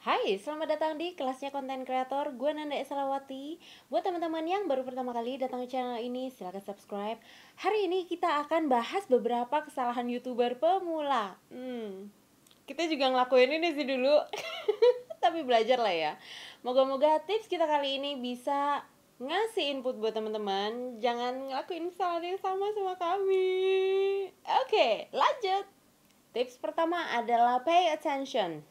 Hai, selamat datang di kelasnya konten kreator. Gue Nanda Esalawati. Buat teman-teman yang baru pertama kali datang ke channel ini, silahkan subscribe. Hari ini kita akan bahas beberapa kesalahan YouTuber pemula. Kita juga ngelakuin ini sih dulu. Tapi belajar lah ya. Moga-moga tips kita kali ini bisa ngasih input buat teman-teman. Jangan ngelakuin kesalahan yang sama kami. Oke, lanjut. Tips pertama adalah pay attention.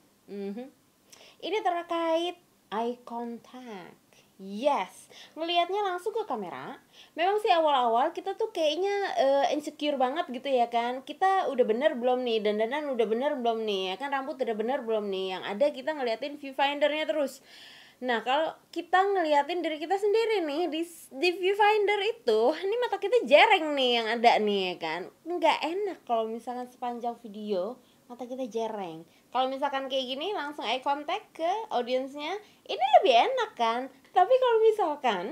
Ini terkait eye contact. Yes, ngelihatnya langsung ke kamera. Memang sih awal-awal kita tuh kayaknya insecure banget gitu ya kan. Kita udah bener belum nih, dandanan udah bener belum nih, ya kan, rambut udah bener belum nih. Yang ada kita ngeliatin viewfindernya terus. Nah, kalau kita ngeliatin diri kita sendiri nih di viewfinder itu, ini mata kita jereng nih yang ada nih ya kan. Nggak enak kalau misalkan sepanjang video mata kita jereng. Kalau misalkan kayak gini langsung eye contact ke audiensnya, ini lebih enak kan. Tapi kalau misalkan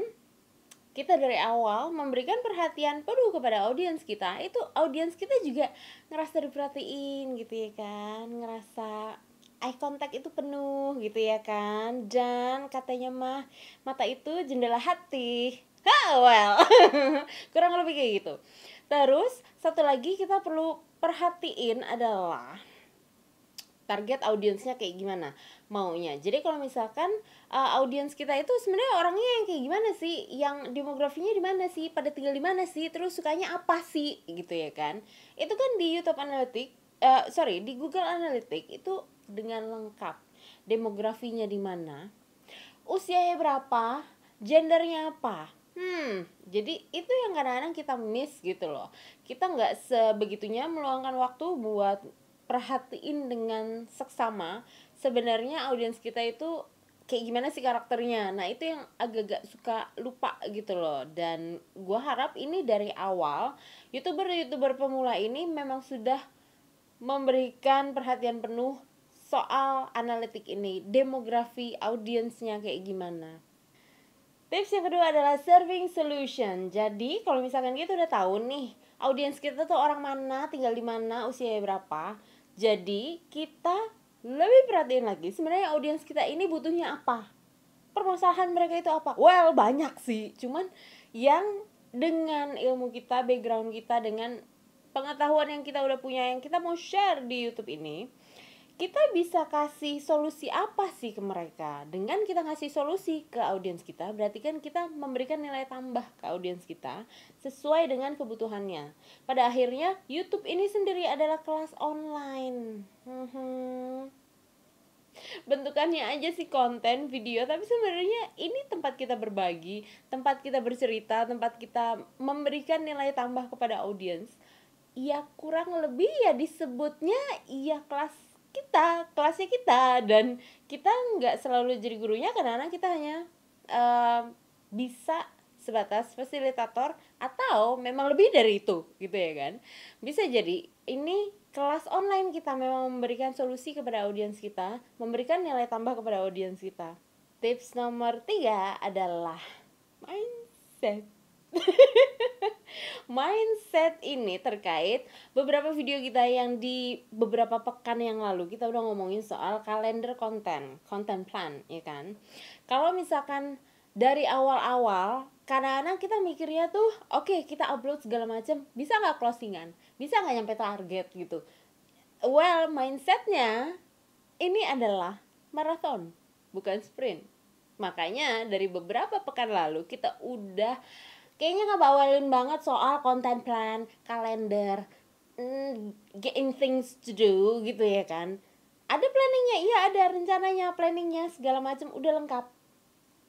kita dari awal memberikan perhatian penuh kepada audiens kita, itu audiens kita juga ngerasa diperhatiin gitu ya kan, ngerasa eye contact itu penuh gitu ya kan. Dan katanya mah mata itu jendela hati. Kurang lebih kayak gitu. Terus satu lagi kita perlu perhatiin adalah target audiensnya kayak gimana maunya. Jadi kalau misalkan audiens kita itu sebenarnya orangnya yang kayak gimana sih, yang demografinya di mana sih, pada tinggal di mana sih, terus sukanya apa sih gitu ya kan. Itu kan di YouTube Analytics, di Google Analytics itu dengan lengkap. Demografinya di mana, usianya berapa, gendernya apa. Jadi itu yang kadang-kadang kita miss gitu loh. Kita nggak sebegitunya meluangkan waktu buat perhatiin dengan seksama sebenarnya audiens kita itu kayak gimana sih karakternya. Nah itu yang agak-agak suka lupa gitu loh. Dan gue harap ini dari awal youtuber pemula ini memang sudah memberikan perhatian penuh soal analitik ini, demografi audiensnya kayak gimana. Tips yang kedua adalah serving solution. Jadi kalau misalkan kita udah tahu nih audiens kita tuh orang mana, tinggal di mana, usianya berapa, jadi kita lebih perhatiin lagi sebenarnya audiens kita ini butuhnya apa, permasalahan mereka itu apa. Well, banyak sih, cuman yang dengan ilmu kita, background kita, dengan pengetahuan yang kita udah punya, yang kita mau share di YouTube ini, kita bisa kasih solusi apa sih ke mereka. Dengan kita ngasih solusi ke audiens kita, berarti kan kita memberikan nilai tambah ke audiens kita sesuai dengan kebutuhannya. Pada akhirnya YouTube ini sendiri adalah kelas online. Bentukannya aja sih konten video, tapi sebenarnya ini tempat kita berbagi, tempat kita bercerita, tempat kita memberikan nilai tambah kepada audiens. Ya kurang lebih ya disebutnya ya kelasnya kita. Dan kita nggak selalu jadi gurunya, kadang-kadang kita hanya bisa sebatas fasilitator atau memang lebih dari itu gitu ya kan. Bisa jadi ini kelas online, kita memang memberikan solusi kepada audiens kita, memberikan nilai tambah kepada audiens kita. Tips nomor 3 adalah mindset. Mindset ini terkait beberapa video kita yang di beberapa pekan yang lalu kita udah ngomongin soal kalender konten plan ya kan. Kalau misalkan dari awal-awal kadang-kadang kita mikirnya tuh oke, kita upload segala macam, bisa nggak closingan, bisa nggak nyampe target gitu. Well, mindsetnya ini adalah maraton bukan sprint. Makanya dari beberapa pekan lalu kita udah kayaknya ngebawalin banget soal content plan, kalender, getting things to do gitu ya kan. Ada planningnya, iya ada rencananya, planningnya segala macam udah lengkap.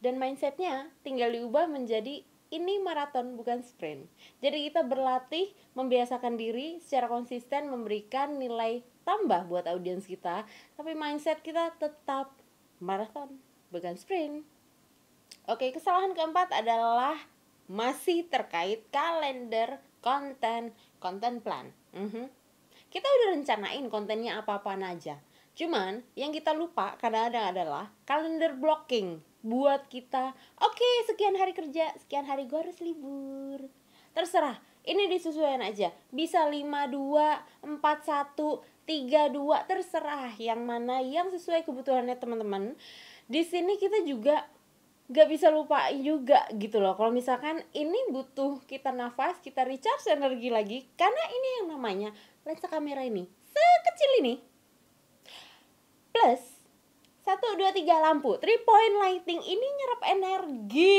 Dan mindsetnya tinggal diubah menjadi ini maraton bukan sprint. Jadi kita berlatih membiasakan diri secara konsisten memberikan nilai tambah buat audiens kita, tapi mindset kita tetap maraton bukan sprint. Oke, kesalahan keempat adalah masih terkait kalender content plan. Kita udah rencanain kontennya apa-apaan aja. Cuman yang kita lupa kadang-kadang adalah kalender blocking. Buat kita, oke, sekian hari kerja, sekian hari gue harus libur. Terserah, Ini disesuaikan aja. Bisa 5-2, 4-1, 3-2, terserah yang mana yang sesuai kebutuhannya teman-teman. Di sini kita juga gak bisa lupa juga gitu loh, kalau misalkan ini butuh kita nafas, kita recharge energi lagi, karena ini yang namanya lensa kamera ini sekecil ini, plus 1, 2, 3 lampu 3-point lighting ini nyerap energi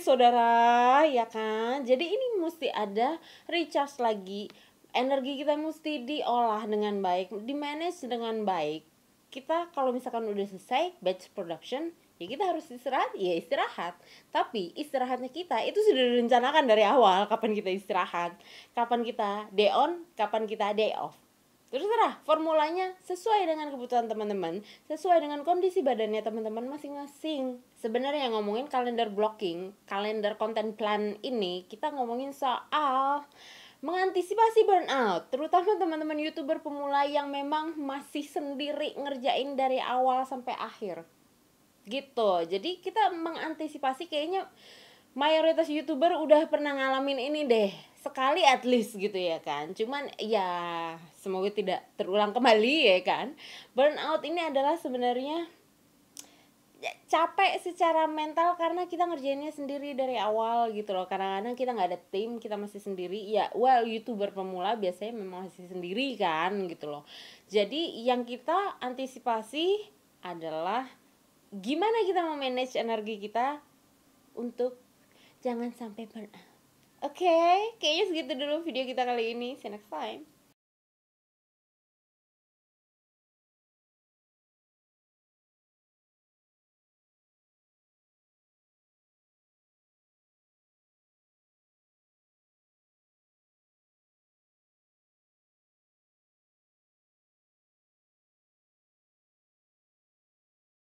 saudara, ya kan? Jadi ini mesti ada recharge lagi, energi kita mesti diolah dengan baik, di manage dengan baik. Kita kalau misalkan udah selesai batch production, ya kita harus istirahat, ya istirahat. Tapi istirahatnya kita itu sudah direncanakan dari awal, kapan kita istirahat, kapan kita day on, kapan kita day off. Terserah, formulanya sesuai dengan kebutuhan teman-teman, sesuai dengan kondisi badannya teman-teman masing-masing. Sebenarnya ngomongin kalender blocking, kalender content plan ini, kita ngomongin soal mengantisipasi burnout, terutama teman-teman YouTuber pemula yang memang masih sendiri ngerjain dari awal sampai akhir. Gitu. Jadi kita mengantisipasi, kayaknya mayoritas YouTuber udah pernah ngalamin ini deh. Sekali at least gitu ya kan. Cuman ya semoga tidak terulang kembali ya kan. Burnout ini adalah sebenarnya capek secara mental karena kita ngerjainnya sendiri dari awal gitu loh. Kadang-kadang kita nggak ada tim, kita masih sendiri. Ya, well, YouTuber pemula biasanya memang masih sendiri kan gitu loh. Jadi yang kita antisipasi adalah gimana kita memanage energi kita untuk jangan sampai burnout. Oke, kayaknya segitu dulu video kita kali ini. See you next time.